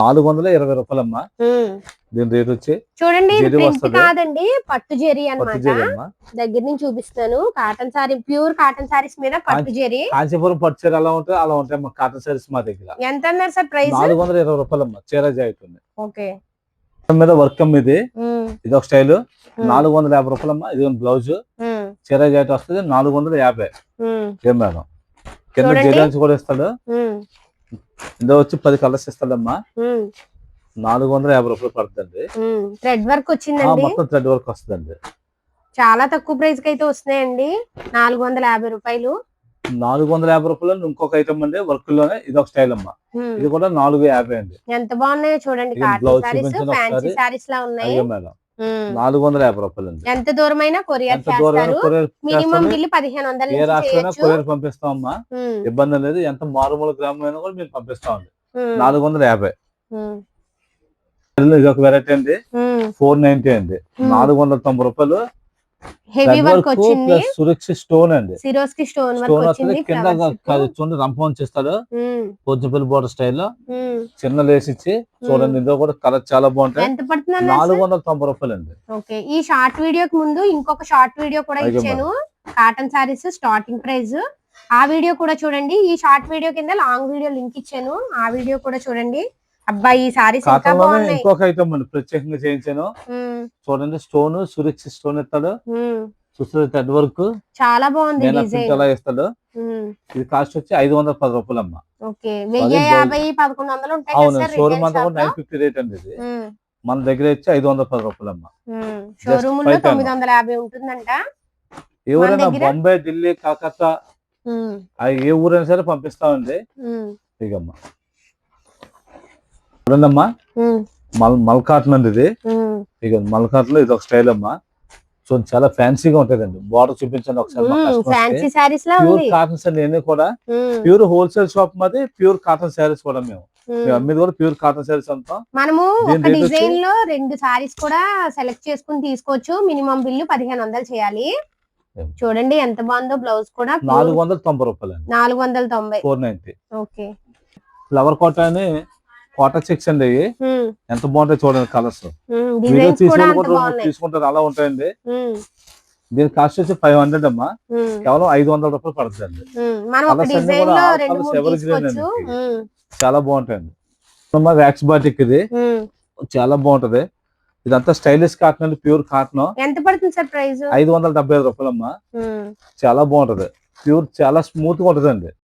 420 రూపాయలమ్మా. దీని రేట్ వచ్చి చూడండి, ప్రింట్ కాదండి, పట్టు జెరీ అన్నమాట. దగ్గర నుంచి చూపిస్తాను. Cotton sorry, pure cotton saris మీద పట్టు జెరీ. కాంచీపురం పట్టు చీర అలా ఉంటాయి, అలా ఉంటాయి కాటన్ సారీస్ మా దగ్గర. ఎంత అన్నారు సార్ ప్రైస్? 420 రూపాయలమ్మా. చీర జాయితుంది. ఓకే, మీద వర్క్ ఇది. ఇది ఒక స్టైల్. 450 రూపాయలమ్మా. ఇది బ్లౌజ్, చీర జాయిట్ వస్తుంది. 450. ఏం మేడం, కింద జెరీ కూడా ఇస్తాడు. ఇందులో వచ్చి 10 కలర్స్ ఇస్తాడమ్మా. 450 రూపాయలు పడుతుంది. థ్రెడ్ వర్క్ వచ్చిందండి. మొత్తం థ్రెడ్ వర్క్ వస్తుందండి. చాలా తక్కువ ప్రైస్ కి అయితే వస్తున్నాయండి. 450 రూపాయలు. 450 రూపాయలు. ఇంకొక ఐటమ్ అండి వర్క్ లోనే. ఇది ఒక స్టైల్ అమ్మా. ఇది కూడా 450 అండి. ఎంత బాగున్నాయో చూడండి. కాటన్ సారీస్, ఫ్యాన్సీ సారీస్ లా ఉన్నాయి మేడం. 450 రూపాయలు అండి. ఎంత దూరమైనా కొరియర్ చేస్తారు. మినిమం బిల్ 1500 ఏ రాష్ట్రంలో కొరియర్ పంపిస్తామమ్మా. ఇబ్బంది లేదు. ఎంత మారుమూల గ్రామం అయినా కూడా మేము పంపిస్తామండి. 450. ఇది ఒక వెరైటీ అండి. 490 అండి. 490 రూపాయలు. హెవీ వర్క్ వచ్చింది. సురక్ష స్టోన్ అండి. సిరోస్కి స్టోన్ వర్క్ వచ్చింది. కింద చూడండి రంపం చేస్తాడు. పోచంపల్లి బోర్డర్ స్టైల్ చిన్న లేస్ ఇచ్చి చూడండి. ఇందులో కూడా కలర్ చాలా బాగుంటాయి. ఎంత పడుతుంది? 490 రూపాయలు అండి. ఓకే, ఈ షార్ట్ వీడియోకి ముందు ఇంకొక షార్ట్ వీడియో కూడా ఇచ్చాను. Cotton saris starting price. ఆ వీడియో కూడా చూడండి. ఈ షార్ట్ వీడియో కింద లాంగ్ వీడియో లింక్ ఇచ్చాను. ఆ వీడియో కూడా చూడండి. అబ్బాయి ఈ సారీస్ ఇంకొక ఐటమ్ అండి ప్రత్యేకంగా చేయించాను. చూడండి, స్టోన్ సురక్ష స్టోన్ ఇస్తాడు. చూస్తే థ్రెడ్ వర్క్ చాలా బాగుంది. అలా ఇస్తాడు. ఇది కాస్ట్ వచ్చి 510 రూపాయలు అమ్మా. అవును, షోరూమ్ అంతా కూడా 950 రేట్ అండి. ఇది మన దగ్గర వచ్చి 510 రూపాయలు అమ్మా. షోరూమ్ లో 950 ఉంటుందంట. ఎవరైనా బొంబాయి, ఢిల్లీ, కలకత్తా ఏ ఊరైనా సరే పంపిస్తామండి. ఇకమ్మా చూడండమ్మా, మల్కాటన్ అండి ఇది. ఇక మల్కాటన్ లో ఇది ఒక స్టైల్ అమ్మా. సో చాలా ఫ్యాన్సీగా ఉంటదండి. బార్డర్ చూపించండి ఒకసారి. ప్యూర్ కాటన్ సారీ అన్ని కూడా ప్యూర్ హోల్సేల్ షాప్ మాది. ప్యూర్ కాటన్ సారీస్ కూడా మేము అమ్మేది కూడా ప్యూర్ కాటన్ సారీస్ అంతా. మనము ఒక డిజైన్ లో 2 సారీస్ కూడా సెలెక్ట్ చేసుకుని తీసుకోవచ్చు. మినిమం బిల్లు 1500 చేయాలి. చూడండి ఎంత బాగుందో. బ్లౌజ్ కూడా 490 రూపాయలు. 490. 490. ఓకే, ఫ్లవర్ కోట అని కోట చెక్స్ అండి. ఎంత బాగుంటాయి చూడండి కలర్స్. తీసుకుంటారు అలా ఉంటాయండి. దీని కాస్ట్ వచ్చి 500 అమ్మా. కేవలం 500 రూపాయలు పడుతుంది. చాలా బాగుంటాయండి. వ్యాక్స్ బాటిక్ ఇది చాలా బాగుంటది. ఇదంతా స్టైలిష్ కాటన్ అండి. Pure cotton. ఎంత పడుతుంది సార్ ప్రైస్? 575 రూపాయలు అమ్మా. చాలా బాగుంటది. ప్యూర్ చాలా స్మూత్ గా ఉంటదండి.